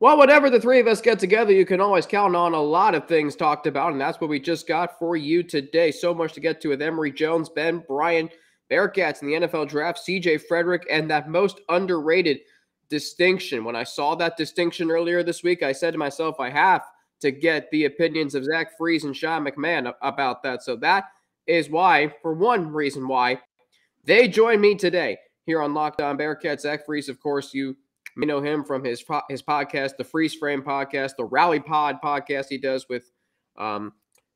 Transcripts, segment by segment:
Well, whenever the three of us get together, you can always count on a lot of things talked about, and that's what we just got for you today. So much to get to with Emory Jones, Ben, Brian, Bearcats in the NFL draft, CJ Frederick, and that most underrated distinction. When I saw that distinction earlier this week, I said to myself, I have to get the opinions of Zach Freeze and Sean McMahon about that. So that is why, for one reason why, they join me today here on Locked On Bearcats. Zach Freeze, of course, you may know him from his podcast, the Freeze Frame podcast, the Rally Pod podcast he does with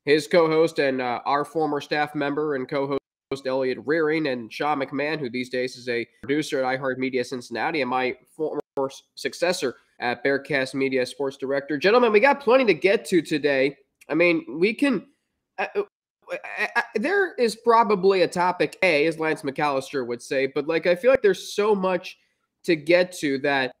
his co-host and our former staff member and co-host Elliot Rearing, and Sean McMahon, who these days is a producer at iHeartMedia Cincinnati and my former successor at Bearcats Media Sports Director. Gentlemen, we got plenty to get to today. I mean, we can there is probably a topic A, as Lance McAllister would say, but like I feel like there's so much to get to that,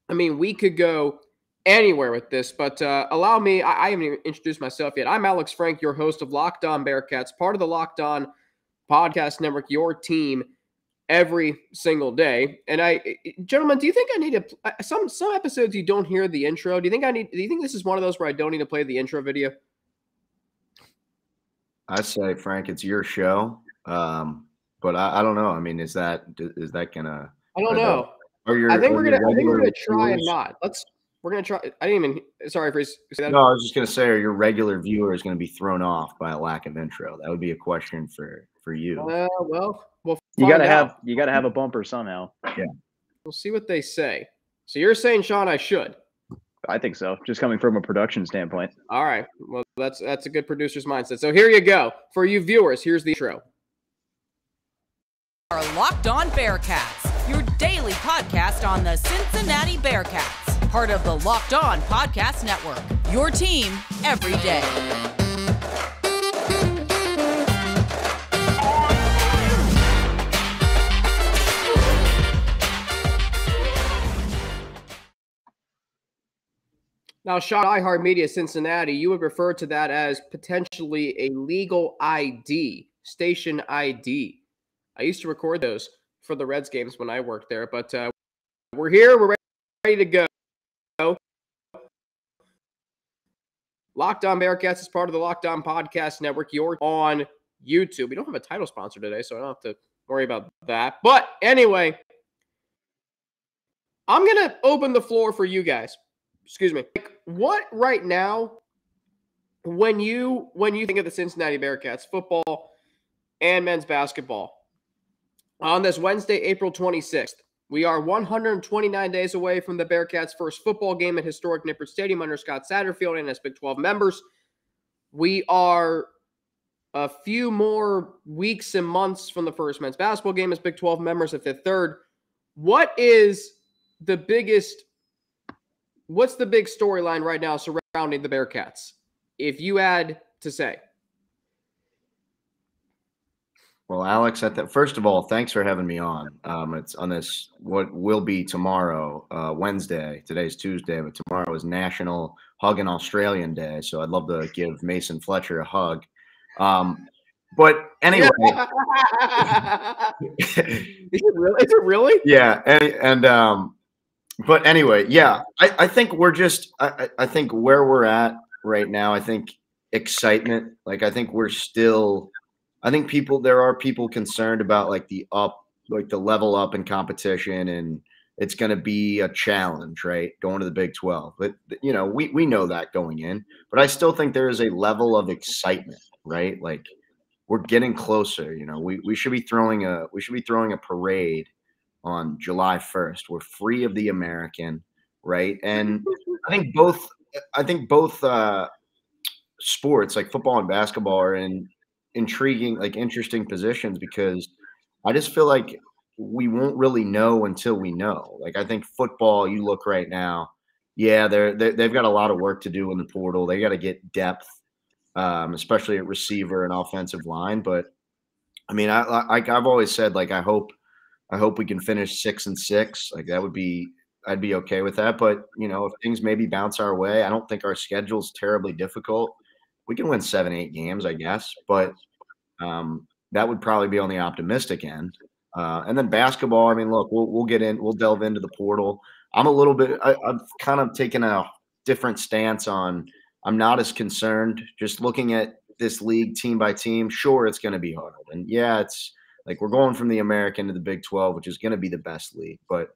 I mean, we could go anywhere with this, but allow me, I haven't even introduced myself yet. I'm Alex Frank, your host of Locked On Bearcats, part of the Locked On Podcast Network, your team every single day. And gentlemen, do you think I need to, some episodes you don't hear the intro. Do you think this is one of those where I don't need to play the intro video? I say, Frank, it's your show. But I don't know. I mean, is that gonna? I don't know. I think we're gonna try and not. We're gonna try. I didn't even. Sorry for saying that. No, I was just gonna say, are your regular viewers gonna be thrown off by a lack of intro? That would be a question for you. Well, you gotta have a bumper somehow. Yeah. We'll see what they say. So you're saying, Sean, I should? I think so. Just coming from a production standpoint. All right. Well, that's a good producer's mindset. So here you go. For you viewers, here's the intro. Our Locked On Bearcats, your daily podcast on the Cincinnati Bearcats, part of the Locked On Podcast Network, your team every day. Now, Sean, iHeartMedia Cincinnati, you would refer to that as potentially a legal ID, station ID. I used to record those for the Reds games when I worked there, but we're here. We're ready to go. Locked On Bearcats is part of the Locked On Podcast Network. You're on YouTube. We don't have a title sponsor today, so I don't have to worry about that. But anyway, I'm going to open the floor for you guys. Excuse me. What right now, when you think of the Cincinnati Bearcats, football and men's basketball, on this Wednesday, April 26th, we are 129 days away from the Bearcats' first football game at historic Nippert Stadium under Scott Satterfield and his Big 12 members. We are a few more weeks and months from the first men's basketball game as Big 12 members at Fifth Third. What's the big storyline right now surrounding the Bearcats, if you had to say? Well, Alex, first of all, thanks for having me on. It's on this, what will be tomorrow, Wednesday. Today's Tuesday, but tomorrow is National Hug an Australian Day, so I'd love to give Mason Fletcher a hug. But anyway. Is it really? Yeah, but anyway, yeah, I think we're just I think where we're at right now, I think excitement, like I think there are people concerned about like the level up in competition, and it's going to be a challenge, right? Going to the Big 12. But we know that going in, but I still think there is a level of excitement, right? Like we're getting closer, we should be throwing a parade on July 1st. We're free of the American, right? And I think both sports, like football and basketball, are in intriguing, like interesting positions, because I just feel like we won't really know until we know. Like I think football, you look right now, yeah, they've got a lot of work to do in the portal. They got to get depth, especially at receiver and offensive line. But I mean, I've always said, like, I hope we can finish 6-6. Like I'd be okay with that. But if things maybe bounce our way, I don't think our schedule's terribly difficult. We can win 7-8 games, I guess, but that would probably be on the optimistic end. And then basketball, I mean, look, we'll delve into the portal. I'm a little bit. I've kind of taken a different stance on. I'm not as concerned. Just looking at this league team by team, sure, it's going to be hard, and yeah, it's like we're going from the American to the Big 12, which is going to be the best league. But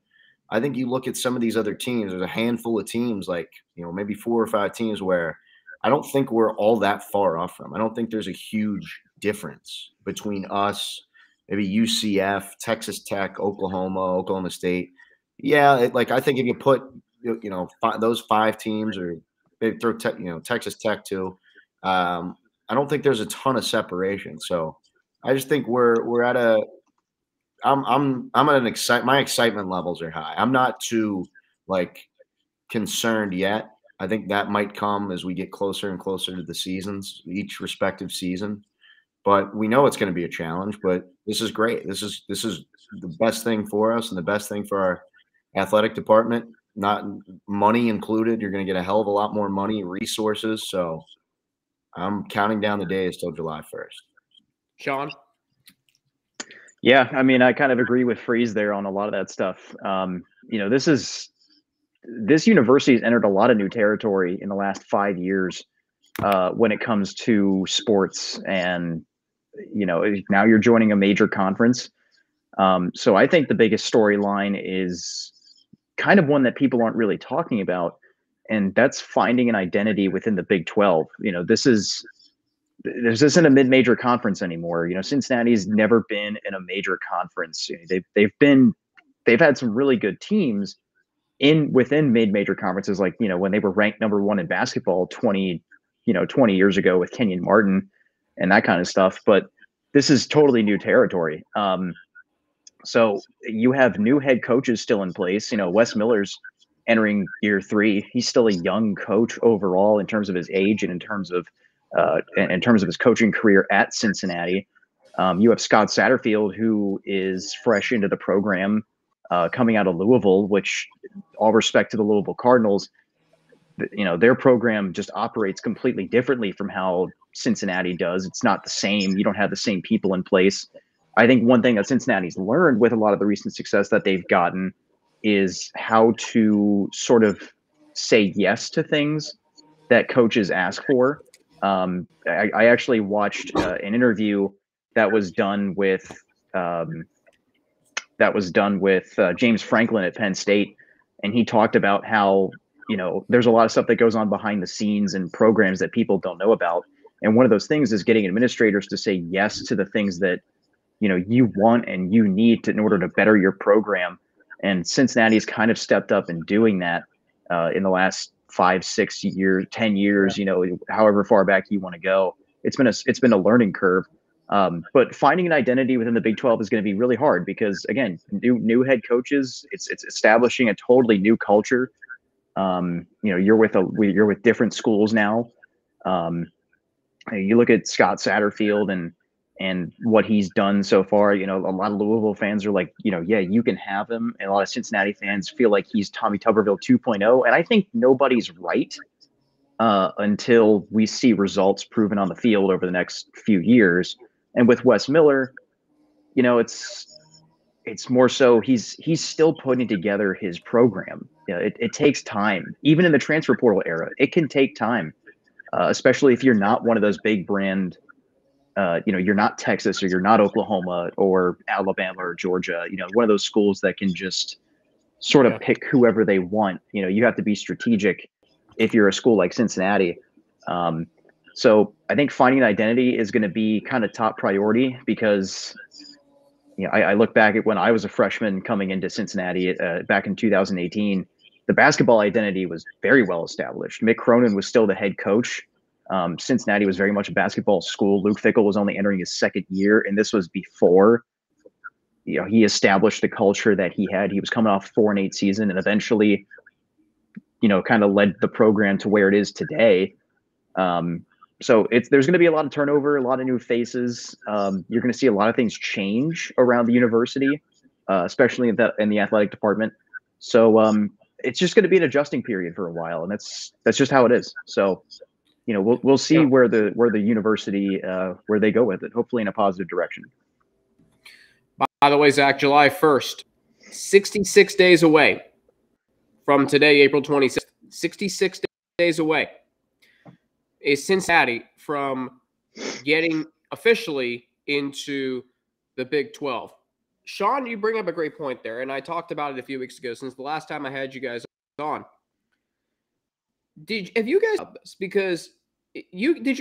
I think you look at some of these other teams. There's a handful of teams, like maybe 4 or 5 teams, where I don't think we're all that far off from. I don't think there's a huge difference between us, maybe UCF, Texas Tech, Oklahoma State. Yeah, I think if you put those 5 teams, or maybe throw Texas Tech too, I don't think there's a ton of separation. So I just think we're at a. I'm at an my excitement levels are high. I'm not too concerned yet. I think that might come as we get closer and closer to the seasons, each respective season. But we know it's going to be a challenge. But this is great. This is the best thing for us and the best thing for our athletic department. Not money included. You're going to get a hell of a lot more money, resources. So I'm counting down the days till July 1st. Sean? Yeah, I mean, I kind of agree with Freeze there on a lot of that stuff. This university has entered a lot of new territory in the last 5 years when it comes to sports, and now you're joining a major conference. So I think the biggest storyline is kind of one that people aren't really talking about, and that's finding an identity within the Big 12. This isn't a mid-major conference anymore. Cincinnati's never been in a major conference. They've had some really good teams within mid-major conferences, like when they were ranked number 1 in basketball 20 years ago with Kenyon Martin and that kind of stuff. But this is totally new territory. So you have new head coaches still in place. Wes Miller's entering year 3. He's still a young coach overall in terms of his age and in terms of his coaching career at Cincinnati. You have Scott Satterfield, who is fresh into the program, coming out of Louisville, which, all respect to the Louisville Cardinals, their program just operates completely differently from how Cincinnati does. It's not the same. You don't have the same people in place. I think one thing that Cincinnati's learned with a lot of the recent success that they've gotten is how to sort of say yes to things that coaches ask for. I actually watched an interview that was done with James Franklin at Penn State, and he talked about how there's a lot of stuff that goes on behind the scenes in programs that people don't know about, and one of those things is getting administrators to say yes to the things that you want and you need in order to better your program. And Cincinnati's kind of stepped up in doing that in the last 5, 6 years, 10 years, however far back you want to go. It's been a learning curve. But finding an identity within the Big 12 is going to be really hard because, again, new head coaches, it's establishing a totally new culture. You're with different schools now. You look at Scott Satterfield and what he's done so far. A lot of Louisville fans are like, yeah, you can have him. And a lot of Cincinnati fans feel like he's Tommy Tuberville 2.0. And I think nobody's right until we see results proven on the field over the next few years. And with Wes Miller, it's more so he's still putting together his program. It takes time. Even in the transfer portal era, it can take time, especially if you're not one of those big brand. You're not Texas or you're not Oklahoma or Alabama or Georgia, one of those schools that can just sort of pick whoever they want. You have to be strategic if you're a school like Cincinnati. So I think finding an identity is going to be kind of top priority because, I look back at when I was a freshman coming into Cincinnati back in 2018, the basketball identity was very well established. Mick Cronin was still the head coach. Cincinnati was very much a basketball school. Luke Fickell was only entering his 2nd year, and this was before he established the culture that he had. He was coming off 4-8 season, and eventually, kind of led the program to where it is today. So there's going to be a lot of turnover, a lot of new faces. You're going to see a lot of things change around the university, especially in the athletic department. So it's just going to be an adjusting period for a while, and that's just how it is. So. We'll see where the university where they go with it. Hopefully in a positive direction. By the way, Zach, July 1st, 66 days away. from today, April 26th, 66 days away, is Cincinnati from getting officially into the Big 12. Sean, you bring up a great point there, and I talked about it a few weeks ago since the last time I had you guys on. Have you guys this? Because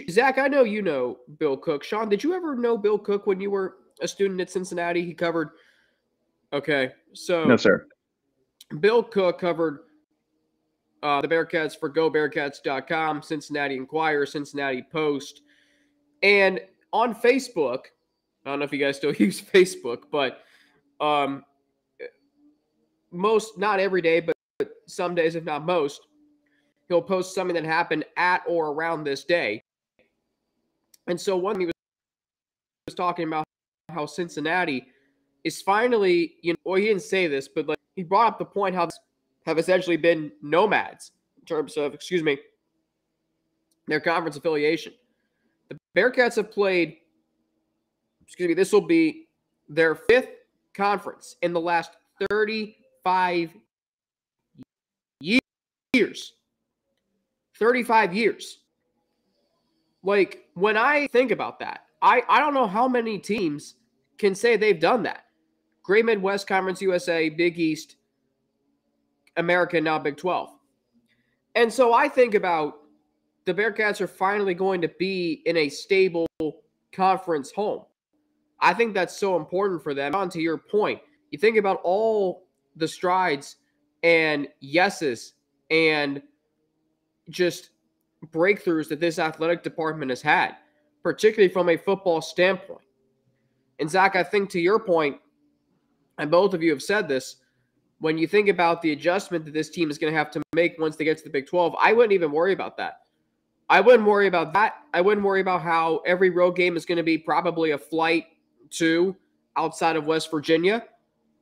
Zach, I know you know Bill Cook. Sean, did you ever know Bill Cook when you were a student at Cincinnati? He covered. Okay, so no, sir. Bill Cook covered the Bearcats for GoBearcats.com, Cincinnati Enquirer, Cincinnati Post, and on Facebook. I don't know if you guys still use Facebook, but not every day, but some days, if not most, he'll post something that happened at or around this day. And so one he was talking about how Cincinnati is finally, well, he didn't say this, but like he brought up the point how have essentially been nomads in terms of, their conference affiliation. The Bearcats have played, this will be their 5th conference in the last 35 years. 35 years. Like, when I think about that, I don't know how many teams can say they've done that. Great Midwest Conference USA, Big East, America, now Big 12. And so I think about the Bearcats are finally going to be in a stable conference home. I think that's so important for them. On to your point, you think about all the strides and yeses and just breakthroughs that this athletic department has had, particularly from a football standpoint. And Zach, I think to your point, and both of you have said this, when you think about the adjustment that this team is going to have to make once they get to the Big 12, I wouldn't even worry about that. I wouldn't worry about that. I wouldn't worry about how every road game is going to be probably a flight to outside of West Virginia,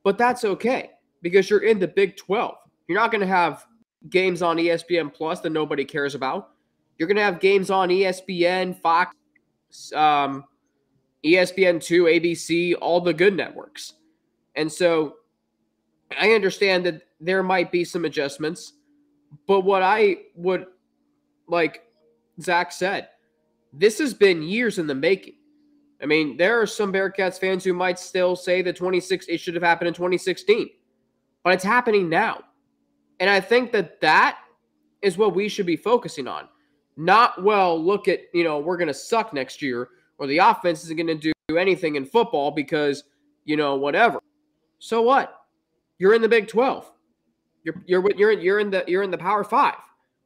but that's okay because you're in the Big 12. You're not going to have games on ESPN Plus that nobody cares about. You're going to have games on ESPN, Fox, ESPN2, ABC, all the good networks. And so I understand that there might be some adjustments, but what I would, like Zach said, this has been years in the making. I mean, there are some Bearcats fans who might still say that it should have happened in 2016, but it's happening now. And I think that is what we should be focusing on. Not, look at, we're going to suck next year, or the offense isn't going to do anything in football because, whatever. So what? You're in the Big 12. You're in the Power 5.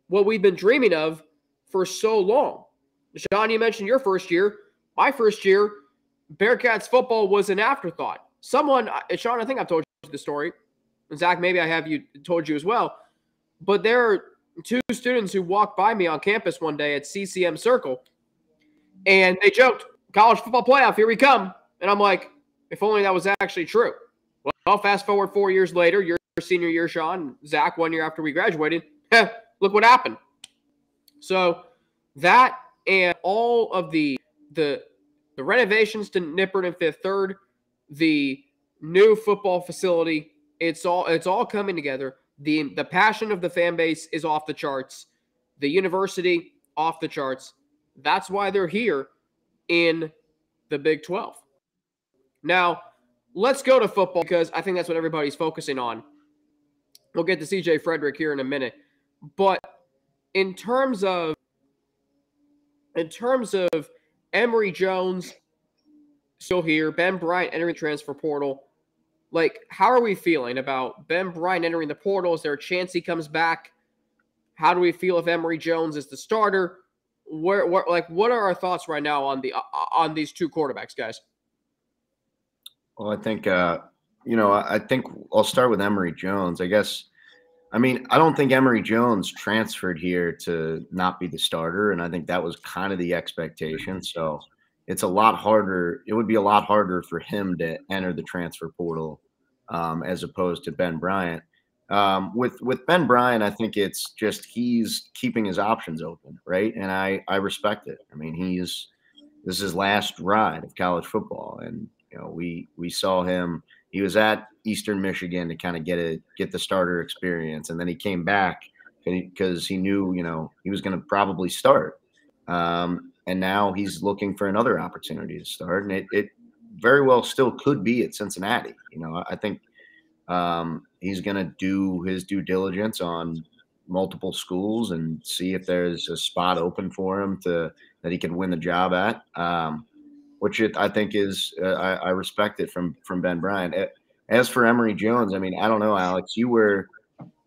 What we've been dreaming of for so long. Sean, you mentioned your first year. My first year, Bearcats football was an afterthought. Sean, I think I've told you the story. Zach, maybe I have told you as well. But there are 2 students who walked by me on campus one day at CCM Circle, and they joked, "College football playoff, here we come." And I'm like, if only that was actually true. Well, fast forward 4 years later, your senior year, Sean, Zach, 1 year after we graduated, look what happened. So that and all of the renovations to Nippert and Fifth Third, the new football facility, it's all coming together. The passion of the fan base is off the charts. The university, off the charts. That's why they're here in the Big 12. Now, let's go to football because I think that's what everybody's focusing on. We'll get to CJ Frederick here in a minute. But in terms of Emory Jones still here, Ben Bryant entering the transfer portal, like, how are we feeling about Ben Bryant entering the portal? Is there a chance he comes back? How do we feel if Emory Jones is the starter? What are our thoughts right now on these 2 quarterbacks, guys? Well, I think I think I'll start with Emory Jones. I don't think Emory Jones transferred here to not be the starter, and I think that was kind of the expectation. So it's a lot harder. It would be a lot harder for him to enter the transfer portal as opposed to Ben Bryant. With Ben Bryant, I think it's just he's keeping his options open, right? And I respect it. I mean, this is his last ride of college football, and we saw him he was at Eastern Michigan to kind of get the starter experience, and then he came back because he knew, he was going to probably start. And now he's looking for another opportunity to start, and it very well still could be at Cincinnati. I think he's going to do his due diligence on multiple schools and see if there's a spot open for him that he can win the job at. Which I think is I respect it from Ben Bryant. As for Emory Jones, I mean, I don't know, Alex. You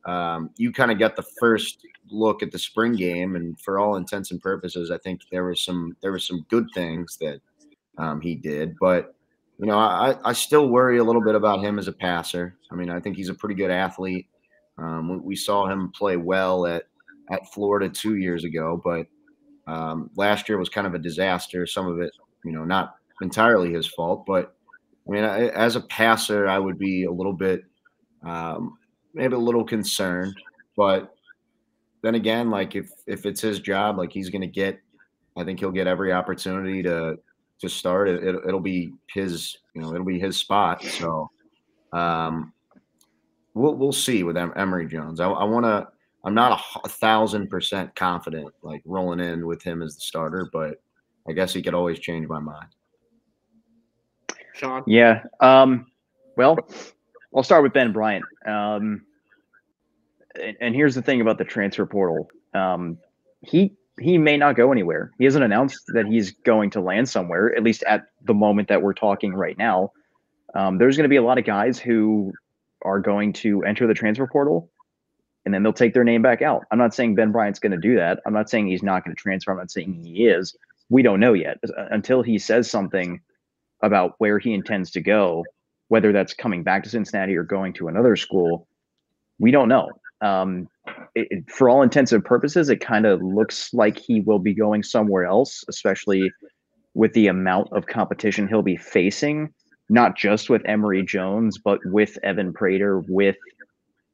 kind of got the first look at the spring game, and for all intents and purposes, I think there were some good things that he did. But I still worry a little bit about him as a passer. I mean, I think he's a pretty good athlete. We saw him play well at Florida 2 years ago, but last year was kind of a disaster. Some of it, not entirely his fault, but I mean, as a passer, I would be a little bit, maybe a little concerned. But then again, like if it's his job, like I think he'll get every opportunity to start. It'll be his, it'll be his spot. So we'll see with Emory Jones. I'm not 1,000% confident, like rolling in with him as the starter, but I guess he could always change my mind. Sean? Yeah. Well, I'll start with Ben Bryant. And here's the thing about the transfer portal. He may not go anywhere. He hasn't announced that he's going to land somewhere, at least at the moment that we're talking right now. There's going to be a lot of guys who are going to enter the transfer portal, and then they'll take their name back out. I'm not saying Ben Bryant's going to do that. I'm not saying he's not going to transfer. I'm not saying he is. We don't know yet. Until he says something about where he intends to go, whether that's coming back to Cincinnati or going to another school, we don't know. For all intents and purposes, it kind of looks like he will be going somewhere else, especially with the amount of competition he'll be facing, not just with Emory Jones, but with Evan Prater, with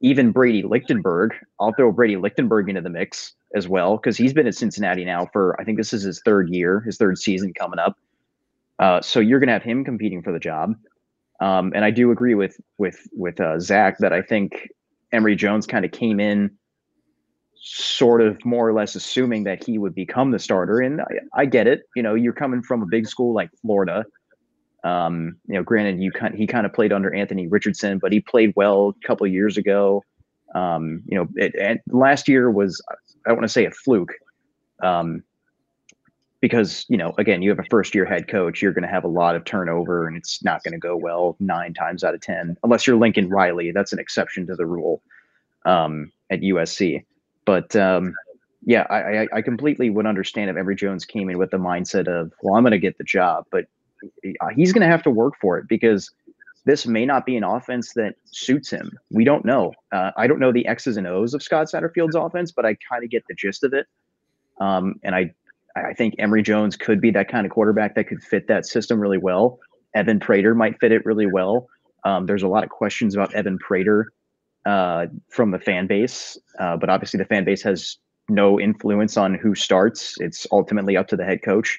even Brady Lichtenberg. I'll throw Brady Lichtenberg into the mix as well, because he's been at Cincinnati now for, I think this is his third season coming up. So you're going to have him competing for the job. And I do agree with Zach that I think Emory Jones kind of came in sort of more or less assuming that he would become the starter. And I get it. You're coming from a big school like Florida. Granted, he kind of played under Anthony Richardson, but he played well a couple of years ago. And last year was, I don't want to say a fluke, because, again, you have a first-year head coach, you're going to have a lot of turnover, and it's not going to go well 9 times out of 10, unless you're Lincoln Riley. That's an exception to the rule at USC. But, I completely would understand if Emory Jones came in with the mindset of, well, I'm going to get the job, but he's going to have to work for it, because this may not be an offense that suits him. We don't know. I don't know the X's and O's of Scott Satterfield's offense, but I kind of get the gist of it. And I think Emory Jones could be that kind of quarterback that could fit that system really well. Evan Prater might fit it really well. There's a lot of questions about Evan Prater from the fan base, but obviously the fan base has no influence on who starts. It's ultimately up to the head coach.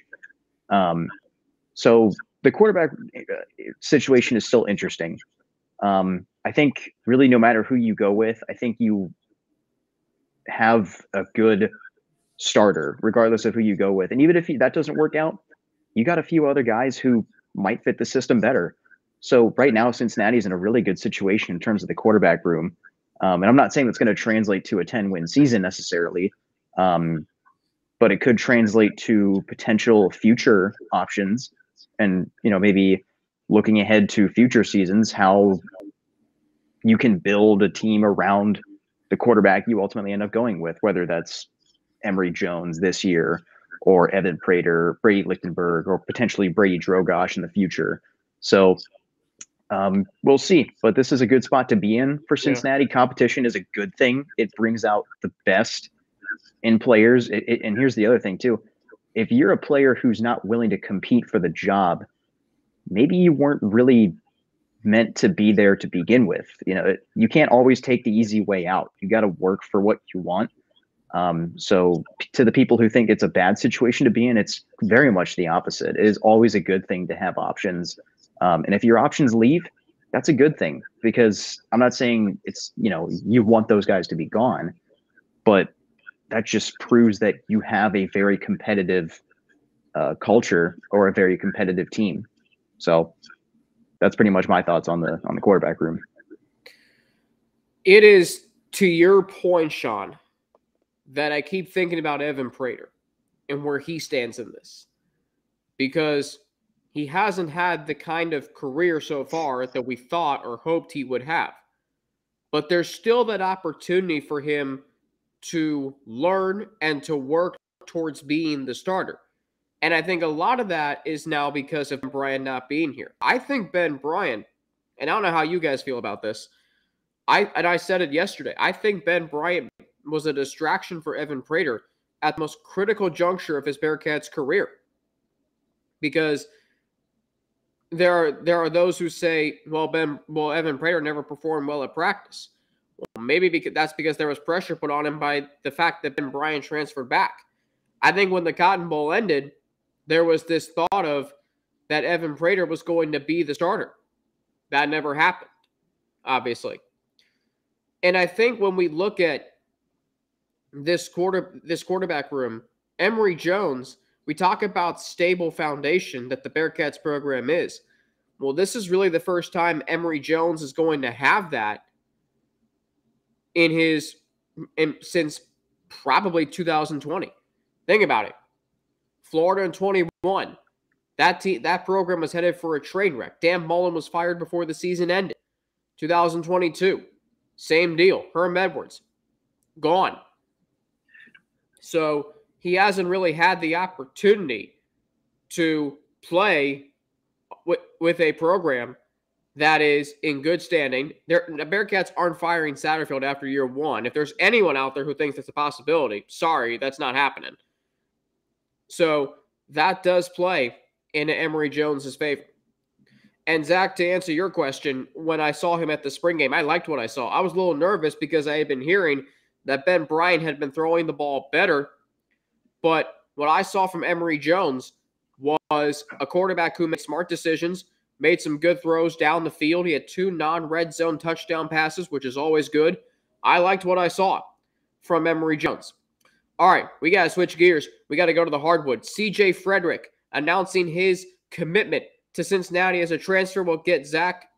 So the quarterback situation is still interesting. I think really no matter who you go with, I think you have a good starter, regardless of who you go with. And even if that doesn't work out, you got a few other guys who might fit the system better. So right now, Cincinnati's in a really good situation in terms of the quarterback room. And I'm not saying it's going to translate to a 10-win season necessarily, but it could translate to potential future options. And, maybe looking ahead to future seasons, how you can build a team around the quarterback you ultimately end up going with, whether that's Emory Jones this year or Evan Prater, Brady Lichtenberg, or potentially Brady Drogosh in the future. So we'll see. But this is a good spot to be in for Cincinnati. Yeah. Competition is a good thing. It brings out the best in players. And here's the other thing, too. If you're a player who's not willing to compete for the job, maybe you weren't really meant to be there to begin with. You can't always take the easy way out. You got to work for what you want. So to the people who think it's a bad situation to be in, it's very much the opposite. It is always a good thing to have options. And if your options leave, that's a good thing, because I'm not saying it's, you want those guys to be gone, but that just proves that you have a very competitive culture or a very competitive team. So that's pretty much my thoughts on the quarterback room. It is to your point, Sean, that I keep thinking about Evan Prater and where he stands in this, because he hasn't had the kind of career so far that we thought or hoped he would have. But there's still that opportunity for him to learn and to work towards being the starter. And I think a lot of that is now because of Bryant not being here. I think Ben Bryant, and I don't know how you guys feel about this, I said it yesterday, I think Ben Bryant was a distraction for Evan Prater at the most critical juncture of his Bearcats career. Because there are those who say, Evan Prater never performed well at practice. Well, maybe that's because there was pressure put on him by the fact that Ben Bryant transferred back. I think when the Cotton Bowl ended, there was this thought of that Evan Prater was going to be the starter. That never happened, obviously. And I think when we look at this quarterback room, Emory Jones, we talk about stable foundation that the Bearcats program is. Well, this is really the first time Emory Jones is going to have that since probably 2020. Think about it. Florida in 21. That program was headed for a train wreck. Dan Mullen was fired before the season ended. 2022. Same deal. Herm Edwards. Gone. So he hasn't really had the opportunity to play with a program that is in good standing. The Bearcats aren't firing Satterfield after year one. If there's anyone out there who thinks that's a possibility, sorry, that's not happening. So that does play in Emory Jones' favor. And Zach, to answer your question, when I saw him at the spring game, I liked what I saw. I was a little nervous because I had been hearing that Ben Bryant had been throwing the ball better. But what I saw from Emory Jones was a quarterback who made smart decisions, made some good throws down the field. He had 2 non-red zone touchdown passes, which is always good. I liked what I saw from Emory Jones. All right, we got to switch gears. We got to go to the hardwood. CJ Frederick announcing his commitment to Cincinnati as a transfer. We'll get Zach,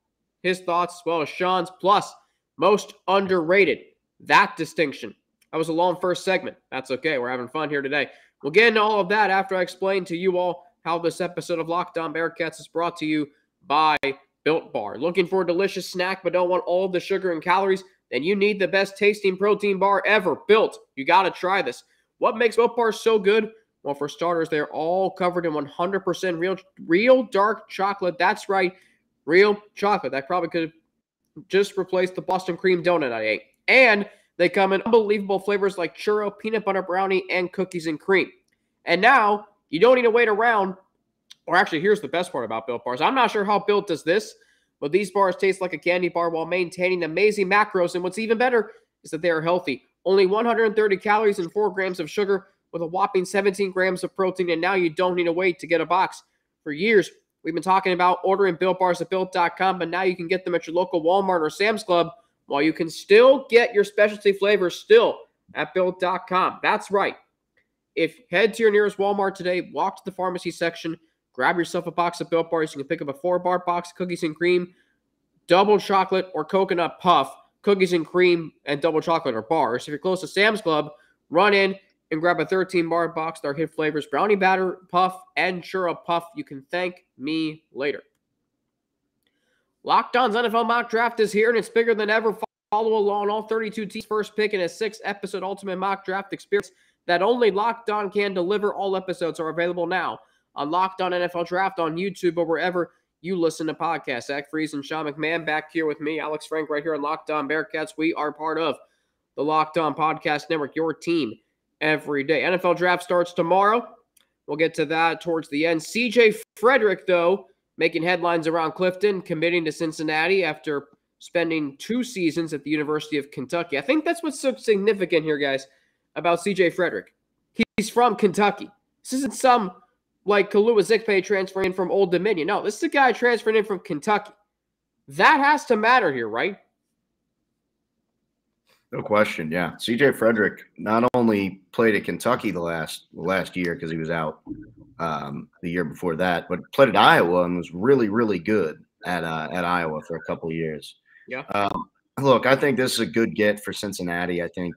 his thoughts, as well as Sean's. Plus, most underrated, that distinction. That was a long first segment. That's okay. We're having fun here today. We'll get into all of that after I explain to you all how this episode of Locked On Bearcats is brought to you by Built Bar. Looking for a delicious snack but don't want all of the sugar and calories? Then you need the best tasting protein bar ever. Built. You got to try this. What makes Built Bars so good? Well, for starters, they're all covered in 100% real dark chocolate. That's right, real chocolate. That probably could have just replaced the Boston cream donut I ate. And they come in unbelievable flavors like churro, peanut butter brownie, and cookies and cream. And now, you don't need to wait around. Or actually, here's the best part about Built Bars. I'm not sure how Built does this, but these bars taste like a candy bar while maintaining amazing macros. And what's even better is that they are healthy. Only 130 calories and 4 grams of sugar with a whopping 17 grams of protein. And now you don't need to wait to get a box. For years, we've been talking about ordering Built Bars at Built.com, but now you can get them at your local Walmart or Sam's Club, while you can still get your specialty flavors still at Built.com. That's right. Head to your nearest Walmart today, walk to the pharmacy section, grab yourself a box of Built Bars. You can pick up a 4-bar box of cookies and cream, double chocolate or coconut puff, cookies and cream, and double chocolate or bars. If you're close to Sam's Club, run in and grab a 13-bar box. Our hit flavors, brownie batter puff and churro puff. You can thank me later. Locked On's NFL Mock Draft is here, and it's bigger than ever. Follow along all 32 teams' first pick in a 6-episode Ultimate Mock Draft experience that only Locked On can deliver. All episodes are available now on Locked On NFL Draft on YouTube or wherever you listen to podcasts. Zach Freeze and Sean McMahon back here with me, Alex Frank, right here on Locked On Bearcats. We are part of the Locked On Podcast Network, your team every day. NFL Draft starts tomorrow. We'll get to that towards the end. CJ Frederick, though, making headlines around Clifton, committing to Cincinnati after spending 2 seasons at the University of Kentucky. I think that's what's so significant here, guys, about CJ Frederick. He's from Kentucky. This isn't some like Kalua Zikpe transferring from Old Dominion. No, this is a guy transferring in from Kentucky. That has to matter here, right? No question, yeah. CJ Frederick not only played at Kentucky the last year because he was out the year before that, but played at Iowa and was really, really good at Iowa for a couple of years. Yeah. Look, I think this is a good get for Cincinnati. I think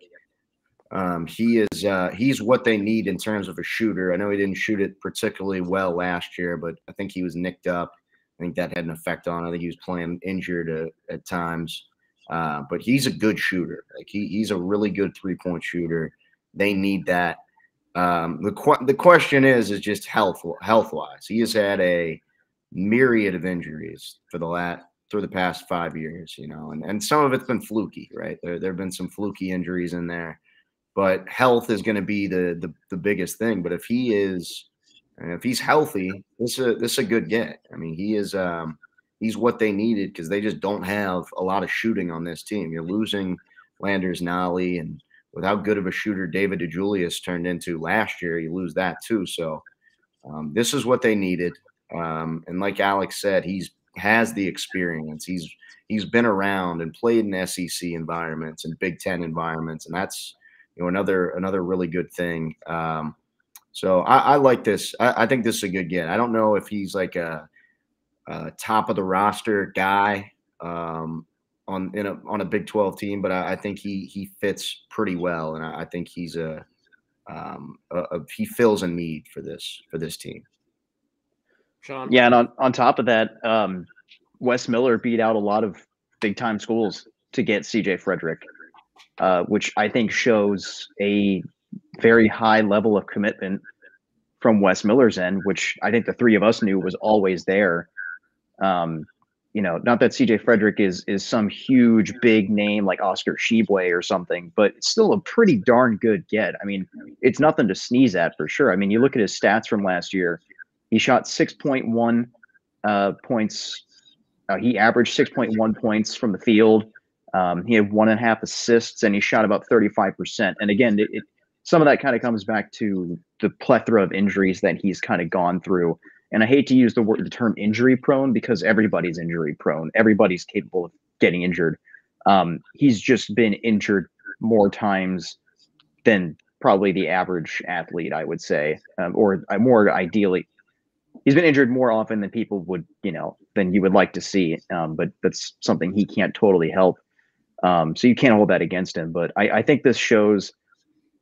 he's what they need in terms of a shooter. I know he didn't shoot it particularly well last year, but I think he was nicked up. I think that had an effect on it. I think he was playing injured at times. But he's a good shooter. Like he's a really good 3-point shooter. They need that. The question is just health wise. He has had a myriad of injuries through the past 5 years, and some of it's been fluky, right? There have been some fluky injuries in there, but health is going to be the biggest thing. But if he's healthy, this is a good get. I mean, he's what they needed because they just don't have a lot of shooting on this team. You're losing Landers Nolly, and with how good of a shooter David DeJulius turned into last year, you lose that too. So this is what they needed. And like Alex said, he has the experience. He's been around and played in SEC environments and Big Ten environments, and that's another really good thing. So I like this. I think this is a good get. I don't know if he's like a top of the roster guy on a Big 12 team, but I think he fits pretty well, and I think he's he fills a need for this team. Sean? Yeah, and on top of that, Wes Miller beat out a lot of big time schools to get CJ Frederick, which I think shows a very high level of commitment from Wes Miller's end, which I think the three of us knew was always there. Not that CJ Frederick is some huge big name like Oscar Tshiebwe or something, but it's still a pretty darn good get. I mean, it's nothing to sneeze at for sure. I mean, you look at his stats from last year. He shot 6.1 points. He averaged 6.1 points from the field. He had 1.5 assists, and he shot about 35%. And again, some of that kind of comes back to the plethora of injuries that he's kind of gone through. And I hate to use the term injury prone because everybody's injury prone. Everybody's capable of getting injured. He's just been injured more times than probably the average athlete, I would say, or more ideally. He's been injured more often than people would, than you would like to see. But that's something he can't totally help. So you can't hold that against him. But I think this shows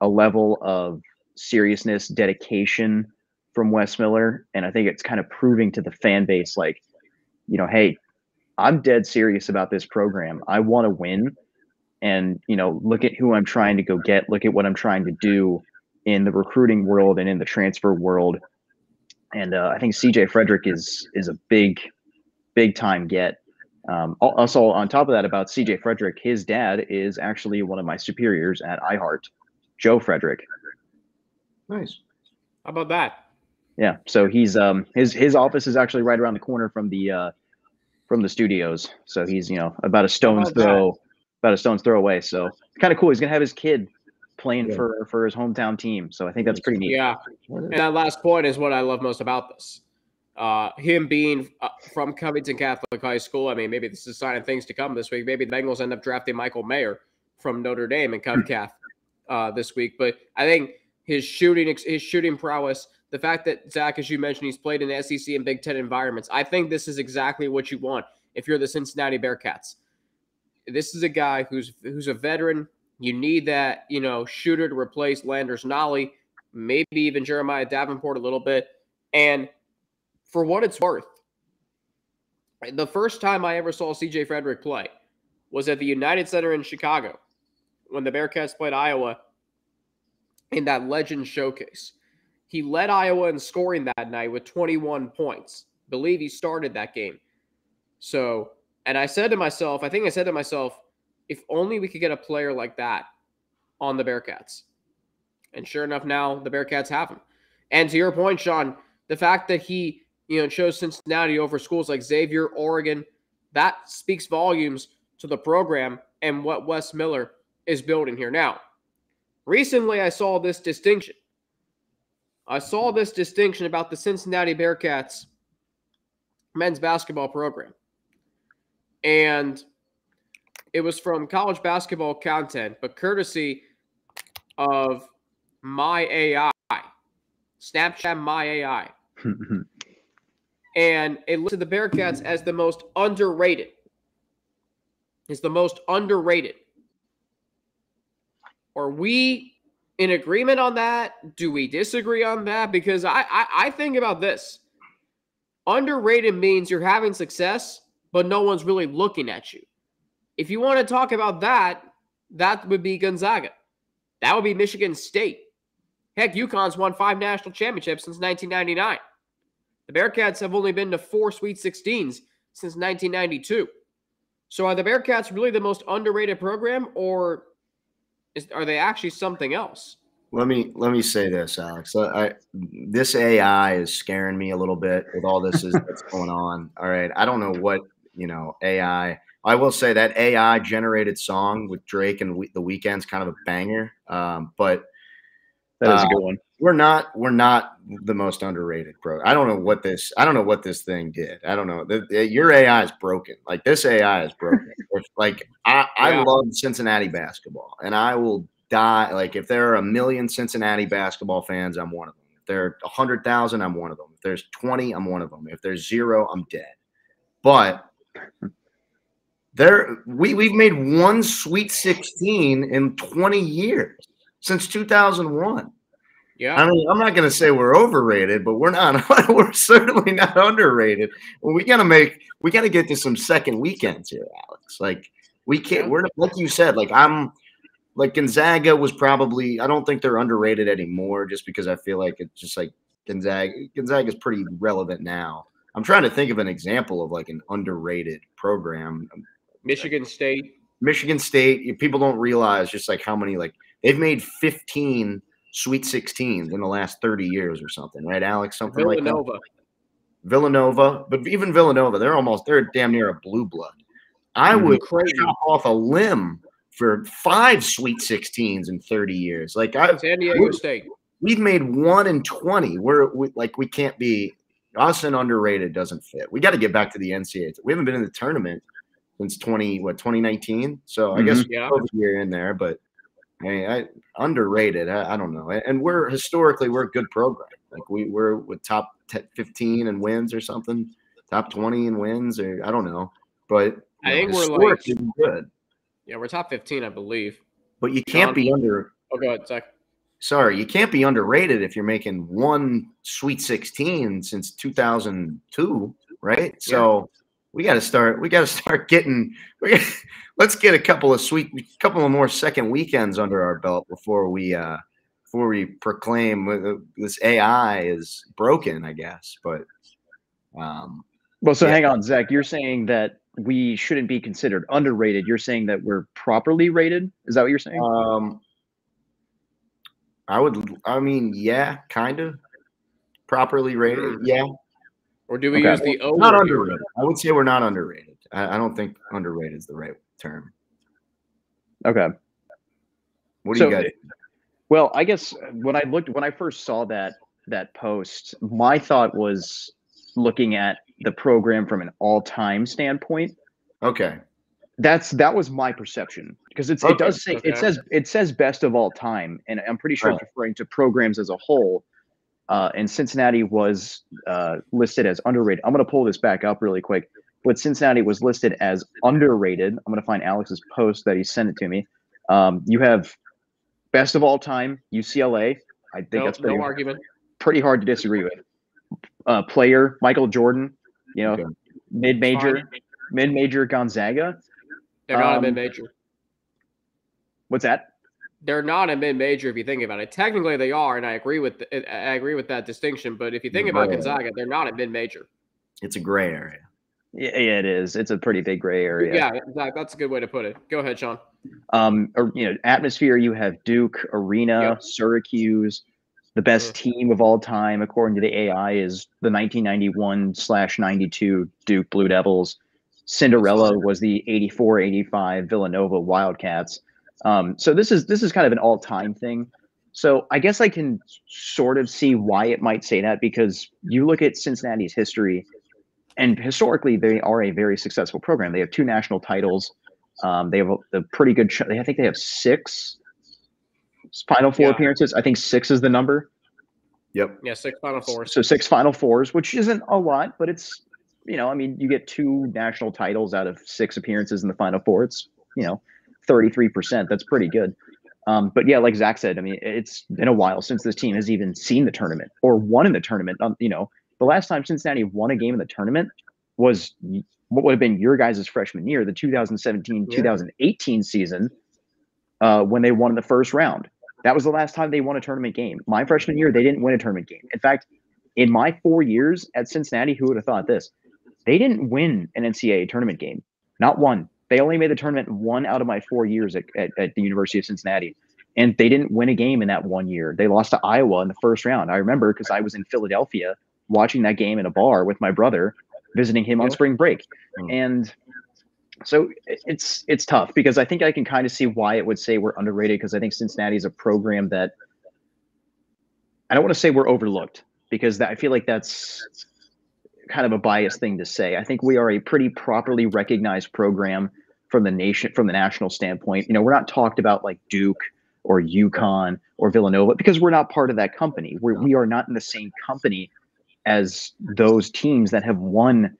a level of seriousness, dedication from Wes Miller. And I think it's kind of proving to the fan base, like, hey, I'm dead serious about this program. I want to win. And, look at who I'm trying to go get. Look at what I'm trying to do in the recruiting world and in the transfer world. And I think CJ Frederick is a big time get. Also, on top of that, about CJ Frederick, his dad is actually one of my superiors at iHeart, Joe Frederick. Nice. How about that? Yeah. So he's his office is actually right around the corner from the studios. So he's about a stone's throw away. So it's kind of cool. He's gonna have his kid playing for his hometown team. So I think that's pretty neat. Yeah. And that last point is what I love most about this. Him being from Covington Catholic High School. I mean, maybe this is a sign of things to come this week. Maybe the Bengals end up drafting Michael Mayer from Notre Dame and CovCath this week. But I think his shooting prowess, the fact that, Zach, as you mentioned, he's played in SEC and Big Ten environments. I think this is exactly what you want if you're the Cincinnati Bearcats. This is a guy who's a veteran. You need that, shooter to replace Landers Nolly, maybe even Jeremiah Davenport a little bit. And for what it's worth, the first time I ever saw CJ Frederick play was at the United Center in Chicago when the Bearcats played Iowa in that Legends Showcase. He led Iowa in scoring that night with 21 points. I believe he started that game. So, and I said to myself, if only we could get a player like that on the Bearcats. And sure enough, now the Bearcats have him. And to your point, Sean, the fact that he, chose Cincinnati over schools like Xavier, Oregon, that speaks volumes to the program and what Wes Miller is building here. Now, recently I saw this distinction. About the Cincinnati Bearcats men's basketball program. And it was from college basketball content, but courtesy of My AI, Snapchat My AI. And it listed the Bearcats as the most underrated. It's the most underrated. Are we in agreement on that? Do we disagree on that? Because I think about this. Underrated means you're having success, but no one's really looking at you. If you want to talk about that, that would be Gonzaga. That would be Michigan State. Heck, UConn's won 5 national championships since 1999. The Bearcats have only been to 4 Sweet 16s since 1992. So are the Bearcats really the most underrated program, or are they actually something else? Let me say this, Alex. This AI is scaring me a little bit with all this that's going on. All right, I don't know what AI. I will say that AI generated song with Drake and The Weeknd's kind of a banger, but that is a good one. We're not the most underrated pro. I don't know what this thing did. I don't know. Your AI is broken. Like, this AI is broken. I love Cincinnati basketball, and I will die. Like, if there are 1 million Cincinnati basketball fans, I'm one of them. If there are 100,000, I'm one of them. If there's 20, I'm one of them. If there's 0, I'm dead. But we've made 1 Sweet 16 in 20 years since 2001. Yeah, I mean, I'm not going to say we're overrated, but we're not. We're certainly not underrated. Well, we got to get to some second weekends here, Alex. Like, we can't. We're like you said. Like Gonzaga was probably. I don't think they're underrated anymore, just because I feel like it's just like Gonzaga is pretty relevant now. I'm trying to think of an example of like an underrated program. Michigan State. People don't realize just like how many, like, they've made 15 Sweet 16s in the last 30 years or something, right, Alex? Something like that. Villanova, but even Villanova, they're damn near a blue blood. I would chop off a limb for 5 Sweet 16s in 30 years. Like, San Diego State. We've made 1 in 20. We can't be. Us and underrated doesn't fit. We got to get back to the NCAA. We haven't been in the tournament since 2019. So I guess we're in there, but underrated. I don't know. And historically we're a good program. Like, we're with top 15 in wins or something, top 20 in wins, or I don't know. But I think we're like good. Yeah, we're top 15, I believe. But you can't be under. Oh, go ahead, Zach. Sorry, you can't be underrated if you're making 1 Sweet 16 since 2002, right? Yeah. So we got to start getting. Let's get a couple of more second weekends under our belt before we proclaim this AI is broken, I guess. But hang on, Zach. You're saying that we shouldn't be considered underrated. You're saying that we're properly rated. Is that what you're saying? Yeah, kind of properly rated. Yeah. Or do we use the O? Not underrated. I would say we're not underrated. I don't think underrated is the right term. Okay. What do you got? Well, I guess when I first saw that post, my thought was looking at the program from an all-time standpoint. Okay. That was my perception, because it does say it says best of all time, and I'm pretty sure it's referring to programs as a whole. And Cincinnati was listed as underrated. I'm going to pull this back up really quick. But Cincinnati was listed as underrated. I'm going to find Alex's post that he sent it to me. You have best of all time UCLA. I think that's no argument. Pretty hard to disagree with. Player Michael Jordan. Mid-major Gonzaga. They're not a mid-major. What's that? They're not a mid-major if you think about it. Technically, they are, and I agree with that distinction. But if you think about Gonzaga, they're not a mid-major. It's a gray area. Yeah, it is. It's a pretty big gray area. Yeah, that's a good way to put it. Go ahead, Sean. Atmosphere. You have Duke, Arena, Syracuse. The best team of all time, according to the AI, is the 1991/92 Duke Blue Devils. Cinderella was the 84-85 Villanova Wildcats. So this is kind of an all-time thing. So I guess I can sort of see why it might say that, because you look at Cincinnati's history, and historically, they are a very successful program. They have 2 national titles. They have a pretty good. I think they have 6 Final Four appearances. I think 6 is the number. Yep. Yeah, 6 Final Fours. So 6 Final Fours, which isn't a lot, but it's, I mean, you get 2 national titles out of 6 appearances in the Final Four. It's, 33%. That's pretty good. But yeah, like Zach said, I mean, it's been a while since this team has even seen the tournament or won in the tournament. The last time Cincinnati won a game in the tournament was what would have been your guys' freshman year, the 2017-2018 season, when they won in the first round. That was the last time they won a tournament game. My freshman year, they didn't win a tournament game. In fact, in my 4 years at Cincinnati, who would have thought this? They didn't win an NCAA tournament game. Not one. They only made the tournament 1 out of my 4 years at the University of Cincinnati. And they didn't win a game in that 1 year. They lost to Iowa in the first round. I remember because I was in Philadelphia watching that game in a bar with my brother, visiting him on spring break. And so it's tough because I think I can kind of see why it would say we're underrated, because I think Cincinnati is a program that I don't want to say we're overlooked, because I feel like that's kind of a biased thing to say. I think we are a pretty properly recognized program from the national standpoint. We're not talked about like Duke or UConn or Villanova because we're not part of that company. We are not in the same company as those teams that have won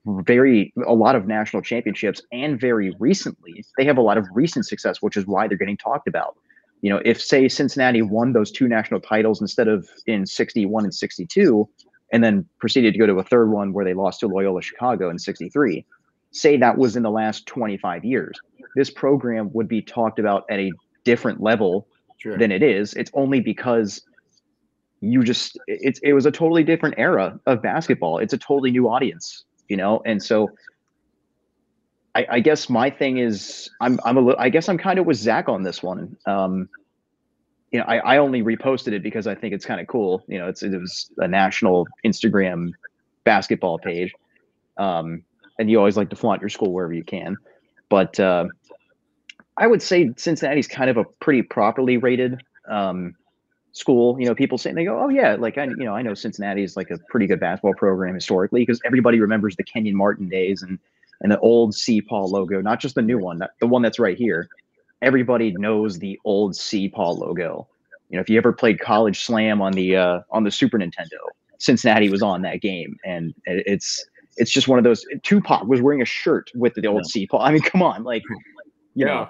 a lot of national championships, and very recently they have a lot of recent success, which is why they're getting talked about. If say Cincinnati won those 2 national titles instead of in 61 and 62, and then proceeded to go to a third one where they lost to Loyola Chicago in 63, say that was in the last 25 years, this program would be talked about at a different level than it is. It's only because it was a totally different era of basketball. It's a totally new audience, and so I guess my thing is I guess I'm kind of with Zach on this one. I only reposted it because I think it's kind of cool. It was a national Instagram basketball page, and you always like to flaunt your school wherever you can. But I would say Cincinnati's kind of a pretty properly rated school. People say, they go, oh yeah, like I know Cincinnati is like a pretty good basketball program historically, because everybody remembers the Kenyon Martin days and the old C. Paul logo, not just the new one, the one that's right here. Everybody knows the old C. Paul logo. If you ever played College Slam on the Super Nintendo, Cincinnati was on that game, and it's just one of those. Tupac was wearing a shirt with the old C. Paul. I mean, come on, like you know.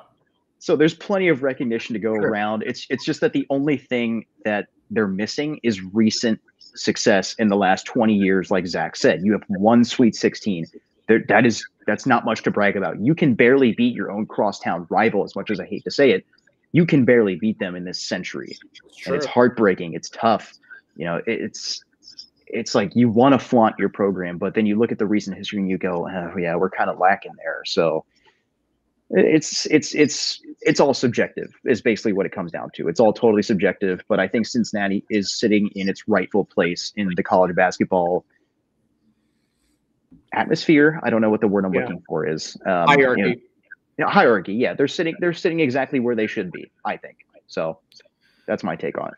So there's plenty of recognition to go around. It's just that the only thing that they're missing is recent success in the last 20 years. Like Zach said, you have 1 Sweet 16. That's not much to brag about. You can barely beat your own crosstown rival, as much as I hate to say it. You can barely beat them in this century. And it's heartbreaking. It's tough. It's like you want to flaunt your program, but then you look at the recent history and you go, oh, yeah, we're kind of lacking there. So it's all subjective is basically what it comes down to. It's all totally subjective, but I think Cincinnati is sitting in its rightful place in the college basketball atmosphere. I don't know what the word I'm looking for is. Hierarchy. Hierarchy. Yeah. They're sitting exactly where they should be, I think. So that's my take on it.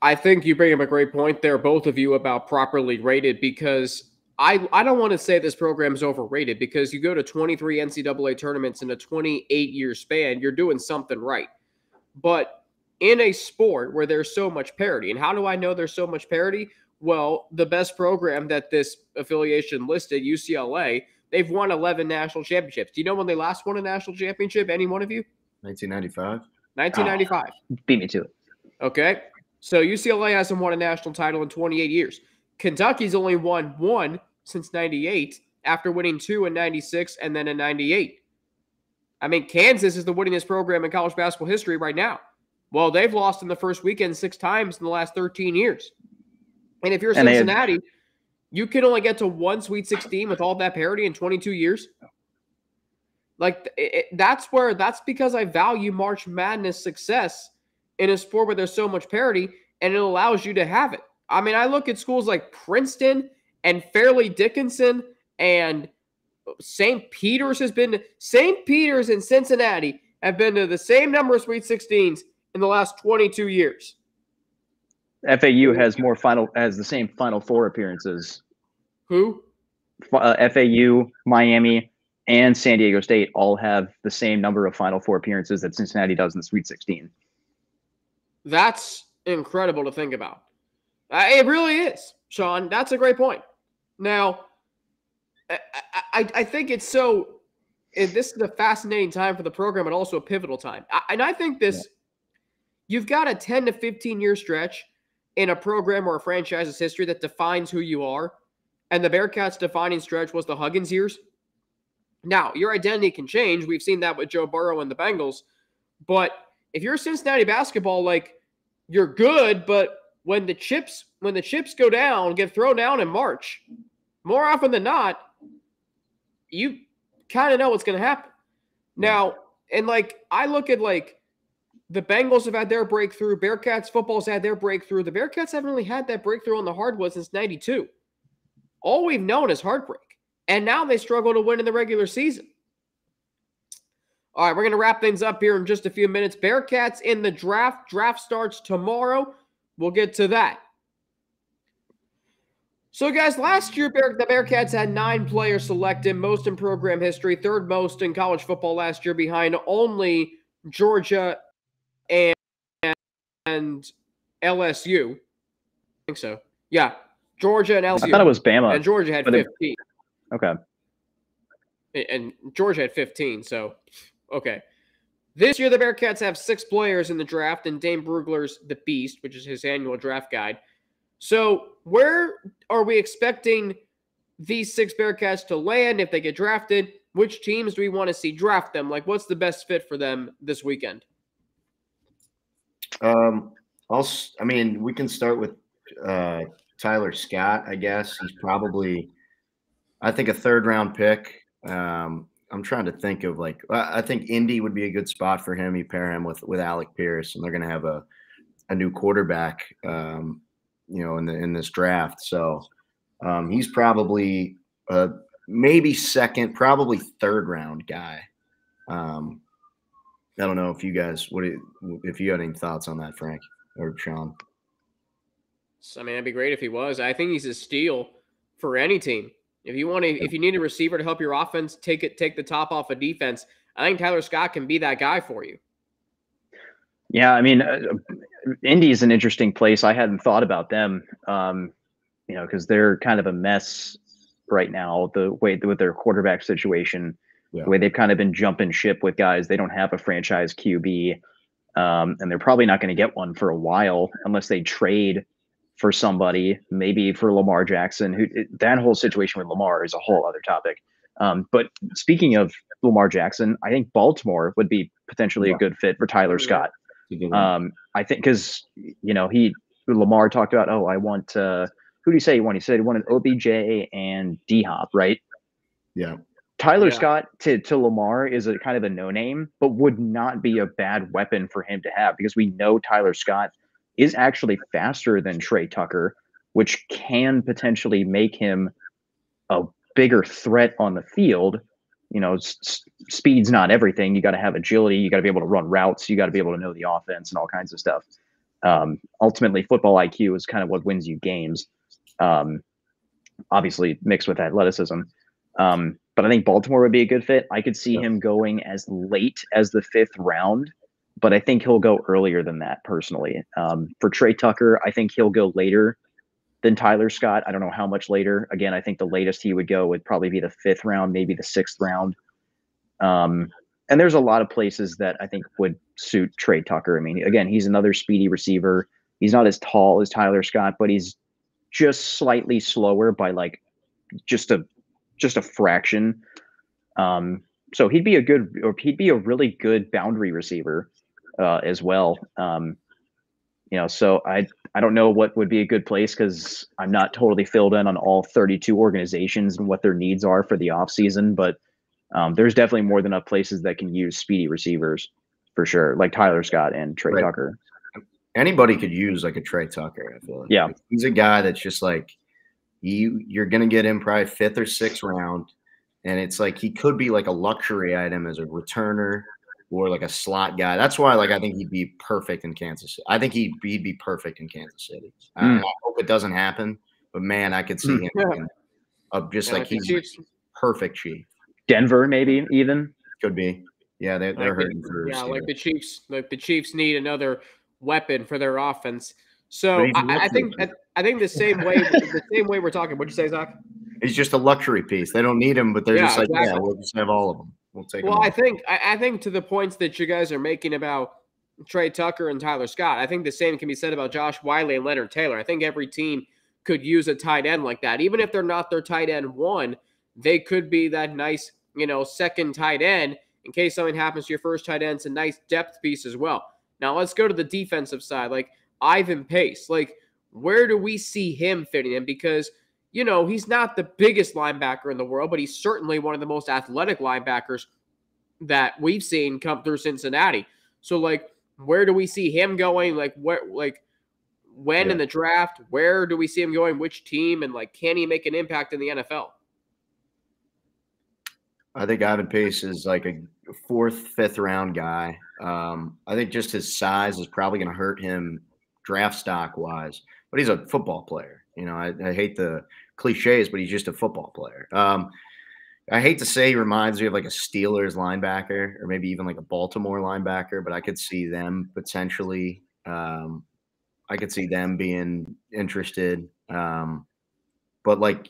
I think you bring up a great point there, both of you, about properly rated, because I don't want to say this program is overrated, because you go to 23 NCAA tournaments in a 28-year span, you're doing something right. But in a sport where there's so much parity, and how do I know there's so much parity? Well, the best program that this affiliation listed, UCLA, they've won 11 national championships. Do you know when they last won a national championship? Any one of you? 1995. 1995. Beat me to it. Okay. So UCLA hasn't won a national title in 28 years. Kentucky's only won 1 since 98, after winning 2 in 96 and then in 98. I mean, Kansas is the winningest program in college basketball history right now. Well, they've lost in the first weekend 6 times in the last 13 years. And if you're Cincinnati, you can only get to 1 Sweet 16 with all that parity in 22 years. Like, that's because I value March Madness success in a sport where there's so much parity, and it allows you to have it. I mean, I look at schools like Princeton and Fairleigh Dickinson, and St. Peter's and Cincinnati have been to the same number of Sweet 16s in the last 22 years. FAU has the same Final Four appearances. Who? FAU, Miami, and San Diego State all have the same number of Final Four appearances that Cincinnati does in the Sweet 16. That's incredible to think about. It really is, Sean. That's a great point. Now, I think it's so – this is a fascinating time for the program, but also a pivotal time. And I think this – you've got a 10 to 15-year stretch in a program or a franchise's history that defines who you are. And the Bearcats' defining stretch was the Huggins years. Now, your identity can change. We've seen that with Joe Burrow and the Bengals. But if you're Cincinnati basketball, like, you're good, but when the chips go down, get thrown down in March, more often than not, you kind of know what's going to happen. Now, and like, I look at like the Bengals have had their breakthrough. Bearcats football's had their breakthrough. The Bearcats haven't really had that breakthrough on the hardwood since 92. All we've known is heartbreak. And now they struggle to win in the regular season. All right, we're going to wrap things up here in just a few minutes. Bearcats in the draft. Draft starts tomorrow. We'll get to that. So, guys, last year, the Bearcats had 9 players selected, most in program history, third most in college football last year, behind only Georgia and LSU. I think so. Yeah, Georgia and LSU. I thought it was Bama. And Georgia had 15. Okay. And Georgia had 15, so, okay. This year, the Bearcats have 6 players in the draft, and Dane Brugler's The Beast, which is his annual draft guide. So where are we expecting these 6 Bearcats to land if they get drafted? Which teams do we want to see draft them? Like, what's the best fit for them this weekend? We can start with Tyler Scott, I guess. He's probably, I think, a third-round pick. I'm trying to think of, like, I think Indy would be a good spot for him. You pair him with Alec Pierce, and they're going to have a new quarterback, in this draft. So he's probably maybe second, probably third-round guy. I don't know if you guys if you had any thoughts on that, Frank or Sean. I mean, it'd be great if he was. I think he's a steal for any team. If you need a receiver to help your offense, take the top off of defense, I think Tyler Scott can be that guy for you. Yeah, I mean, Indy is an interesting place. I hadn't thought about them, because they're kind of a mess right now. The way with their quarterback situation, the way they've kind of been jumping ship with guys. They don't have a franchise QB, and they're probably not going to get one for a while unless they trade for somebody, maybe for Lamar Jackson. That whole situation with Lamar is a whole other topic. But speaking of Lamar Jackson, I think Baltimore would be potentially a good fit for Tyler Scott. I think because Lamar talked about, I want who do you say he wanted? He said he wanted OBJ and D-Hop, right? Yeah. Tyler Scott to Lamar is a kind of a no-name, but would not be a bad weapon for him to have, because we know Tyler Scott is actually faster than Trey Tucker, which can potentially make him a bigger threat on the field. Speed's not everything. You got to have agility. You got to be able to run routes. You got to be able to know the offense and all kinds of stuff. Ultimately, football IQ is kind of what wins you games, obviously mixed with athleticism. But I think Baltimore would be a good fit. I could see him going as late as the 5th round, but I think he'll go earlier than that personally. For Trey Tucker, I think he'll go later than Tyler Scott. I don't know how much later. Again, I think the latest he would go would probably be the 5th round, maybe the 6th round. And there's a lot of places that I think would suit Trey Tucker. I mean, again, he's another speedy receiver. He's not as tall as Tyler Scott, but he's just slightly slower by like just a fraction. So he'd be a really good boundary receiver as well. So I don't know what would be a good place, because I'm not totally filled in on all 32 organizations and what their needs are for the offseason, but there's definitely more than enough places that can use speedy receivers for sure, like Tyler Scott and Trey Tucker. Anybody could use like a Trey Tucker, I feel like. Yeah. He's a guy that's just like, you're going to get him probably 5th or 6th round, and it's like he could be like a luxury item as a returner or like a slot guy. That's why, like, I think he'd be perfect in Kansas City. I think he'd be perfect in Kansas City. I hope it doesn't happen, but man, I could see him. of just like the he's Chiefs, perfect chief. Denver, maybe even. Could be. Yeah, they're hurting for like the Chiefs need another weapon for their offense. But So he's a I think the same way we're talking. What'd you say, Zach? He's just a luxury piece. They don't need him, but they're just like, exactly. yeah, we'll just have all of them. We'll take them. Well, I think to the points that you guys are making about Trey Tucker and Tyler Scott, I think the same can be said about Josh Wiley and Leonard Taylor. I think every team could use a tight end like that. Even if they're not their tight end one, they could be that nice, second tight end in case something happens to your first tight end. It's a nice depth piece as well. Now let's go to the defensive side. Like Ivan Pace, like where do we see him fitting in? Because, he's not the biggest linebacker in the world, but he's certainly one of the most athletic linebackers that we've seen come through Cincinnati. So like, where do we see him going? Like when in the draft, where do we see him going? Which team? And like, can he make an impact in the NFL? I think Ivan Pace is like a 4th, 5th round guy. I think just his size is probably going to hurt him draft stock wise, but he's a football player. I hate the cliches, but he's just a football player. I hate to say he reminds me of like a Steelers linebacker or maybe even like a Baltimore linebacker, but I could see them potentially. I could see them being interested. But like,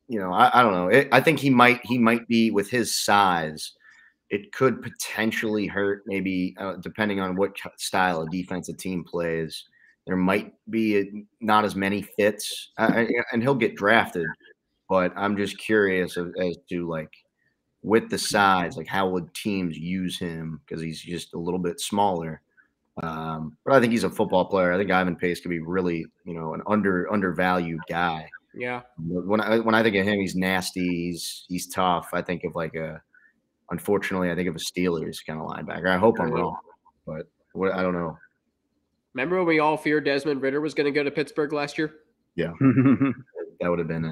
I don't know. I think he might be with his size. It could potentially hurt maybe depending on what style of defense a team plays. There might be not as many fits and he'll get drafted, but I'm just curious as to like with the size, like how would teams use him because he's just a little bit smaller. But I think he's a football player. I think Ivan Pace could be really, an undervalued guy. Yeah. When I think of him, he's nasty. He's tough. I think of unfortunately, I think of a Steelers kind of linebacker. I hope I'm wrong, but I don't know. Remember when we all feared Desmond Ridder was going to go to Pittsburgh last year? Yeah, that would have been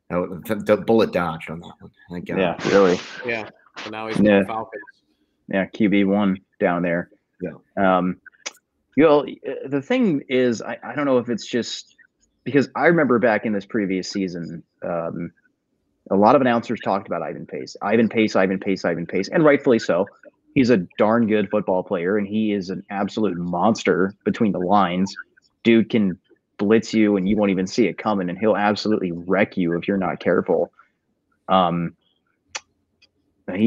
the bullet dodged on that one. Thank God. Yeah, really. Yeah, and now he's with the Falcons. Yeah, QB1 down there. Yeah. The thing is, I don't know if it's just because I remember back in this previous season, a lot of announcers talked about Ivan Pace, and rightfully so. He's a darn good football player, and he is an absolute monster between the lines. Dude can blitz you, and you won't even see it coming, and he'll absolutely wreck you if you're not careful. He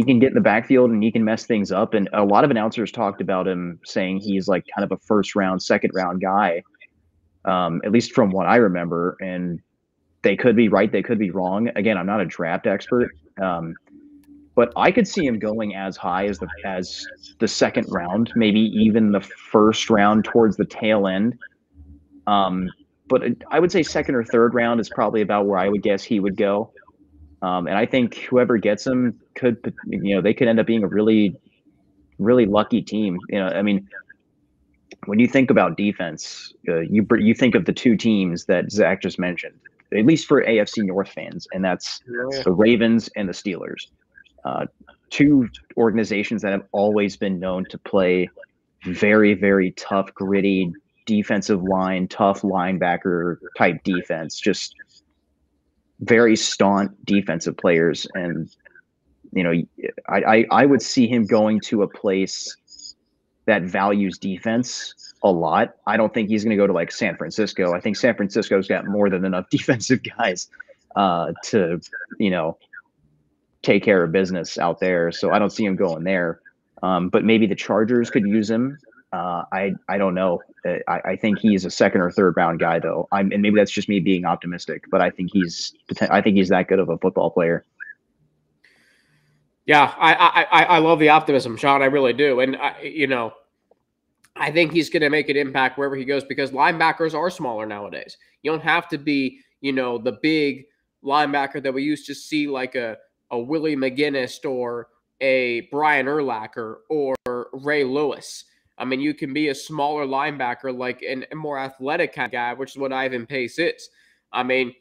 can get in the backfield, and he can mess things up. And a lot of announcers talked about him, saying he's like kind of a 1st round, 2nd round guy, at least from what I remember. And they could be right, they could be wrong. Again, I'm not a draft expert. But I could see him going as high as the 2nd round, maybe even the 1st round towards the tail end. But I would say 2nd or 3rd round is probably about where I would guess he would go. And I think whoever gets him they could end up being a really, really lucky team. I mean, when you think about defense, you think of the 2 teams that Zach just mentioned, at least for AFC North fans, and that's the Ravens and the Steelers. 2 organizations that have always been known to play very, very tough, gritty defensive line, tough linebacker type defense, just very staunch defensive players. And, I would see him going to a place that values defense a lot. I don't think he's going to go to like San Francisco. I think San Francisco's got more than enough defensive guys to, take care of business out there. So I don't see him going there. But maybe the Chargers could use him. I don't know. I think he's a 2nd or 3rd round guy though. And maybe that's just me being optimistic, but I think he's that good of a football player. Yeah, I love the optimism, Sean. I really do. And I think he's going to make an impact wherever he goes because linebackers are smaller nowadays. You don't have to be, the big linebacker that we used to see like a Willie McGinnis or a Brian Urlacher or Ray Lewis. I mean, you can be a smaller linebacker, like a more athletic kind of guy, which is what Ivan Pace is. I mean,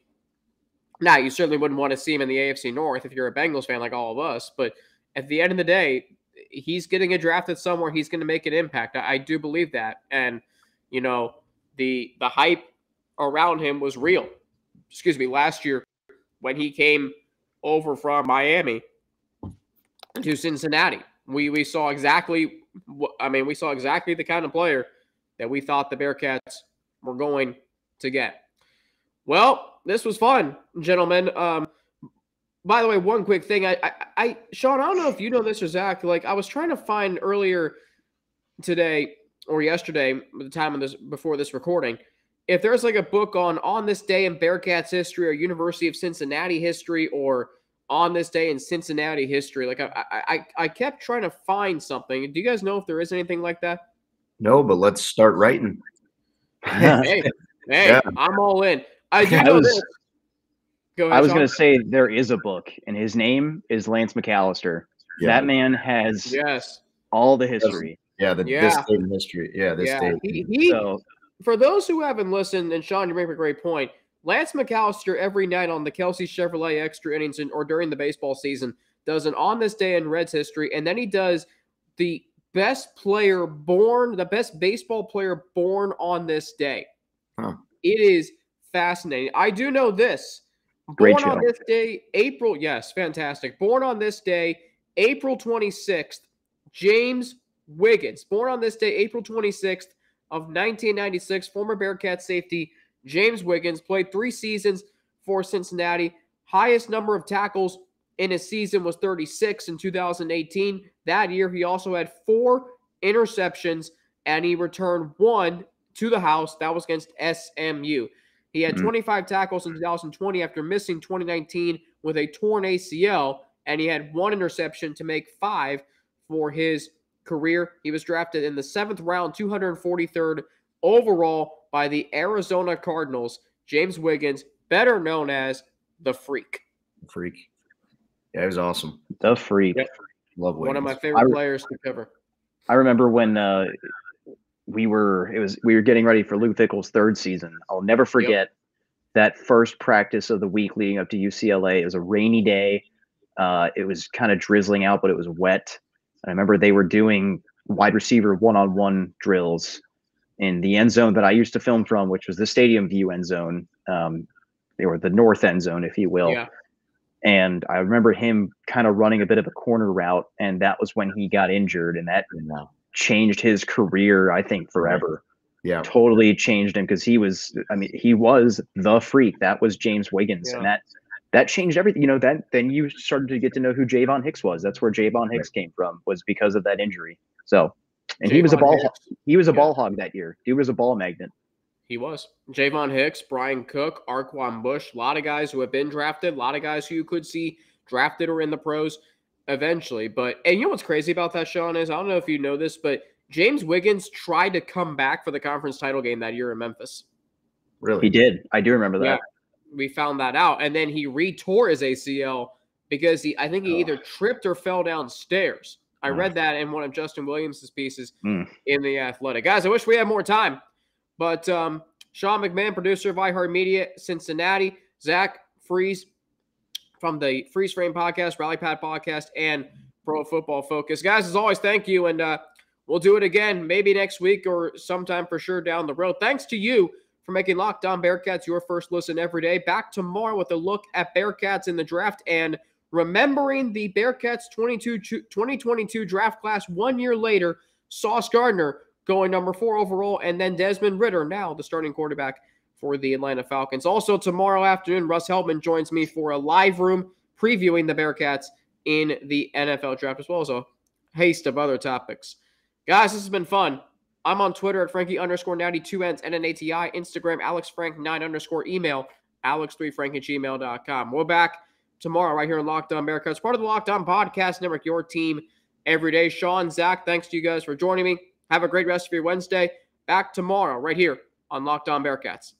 now you certainly wouldn't want to see him in the AFC North if you're a Bengals fan like all of us, but at the end of the day, he's getting drafted somewhere. He's going to make an impact. I do believe that. And, the hype around him was real. Last year when he came over from Miami to Cincinnati. We saw exactly the kind of player that we thought the Bearcats were going to get. Well, this was fun, gentlemen. By the way, one quick thing. Sean, I don't know if you know this or Zach. Like, I was trying to find earlier today or yesterday, at the time of this, before this recording, if there's like a book on this day in Bearcats history or University of Cincinnati history or on this day in Cincinnati history. Like, I kept trying to find something. Do you guys know if there is anything like that? No, but let's start writing. Hey, yeah. I'm all in. I do know this. Go ahead, I was Sean. going to say there is a book, and his name is Lance McAllister. Yeah. That man has all the history. This state in history. Yeah, this state. For those who haven't listened, and Sean, you make a great point, Lance McAllister every night on the Kelsey Chevrolet Extra Innings or during the baseball season does an On This Day in Reds history, and then he does the best baseball player born on this day. Huh. It is fascinating. I do know this. Great born show. On this day, fantastic. Born on this day, April 26th, James Wiggins. Born on this day, April 26th of 1996, former Bearcat safety James Wiggins played 3 seasons for Cincinnati. Highest number of tackles in a season was 36 in 2018. That year, he also had 4 interceptions, and he returned 1 to the house. That was against SMU. He had 25 tackles in 2020 after missing 2019 with a torn ACL, and he had 1 interception to make 5 for his career. He was drafted in the 7th round, 243rd overall by the Arizona Cardinals. James Wiggins, better known as the Freak. Yeah, he was awesome. The Freak. Yep. Love Wiggins. One of my favorite players to cover. I remember when we were getting ready for Lou Fickell's 3rd season. I'll never forget that first practice of the week leading up to UCLA. It was a rainy day. It was kind of drizzling out, but it was wet. I remember they were doing wide receiver one-on-one drills in the end zone that I used to film from, which was the stadium view end zone. They were the north end zone, if you will. Yeah. And I remember him kind of running a bit of a corner route, and that was when he got injured, and that changed his career, I think, forever. Yeah. Totally changed him because he was the Freak. That was James Wiggins. Yeah. And that changed everything. Then you started to get to know who Javon Hicks was. That's where Javon Hicks came from, was because of that injury. So, and he was a ball hog that year. He was a ball magnet. He was. Javon Hicks, Brian Cook, Arquan Bush, a lot of guys who have been drafted, a lot of guys who you could see drafted or in the pros eventually. And you know what's crazy about that, Sean, is I don't know if you know this, but James Wiggins tried to come back for the conference title game that year in Memphis. Really? He did. I do remember that. Yeah, we found that out. And then he re-tore his ACL because I think he either tripped or fell downstairs. I read that in one of Justin Williams' pieces in The Athletic. Guys, I wish we had more time. But Sean McMahon, producer of iHeartMedia, Cincinnati. Zach Freeze from the Freeze Frame Podcast, Rally Pad Podcast, and Pro Football Focus. Guys, as always, thank you. And we'll do it again maybe next week or sometime for sure down the road. Thanks to you for making Locked On Bearcats your first listen every day. Back tomorrow with a look at Bearcats in the draft and remembering the Bearcats 2022 draft class 1 year later. Sauce Gardner going number 4 overall, and then Desmond Ridder, now the starting quarterback for the Atlanta Falcons. Also tomorrow afternoon, Russ Heldman joins me for a live room previewing the Bearcats in the NFL draft, as well as a haste of other topics. Guys, this has been fun. I'm on Twitter at Frankie_Natty, 2 N's, NNATI, Instagram, AlexFrank9_, email, Alex3Frank@gmail.com. We're back tomorrow right here on Locked On Bearcats, part of the Locked On Podcast Network, your team every day. Sean, Zach, thanks to you guys for joining me. Have a great rest of your Wednesday. Back tomorrow right here on Locked On Bearcats.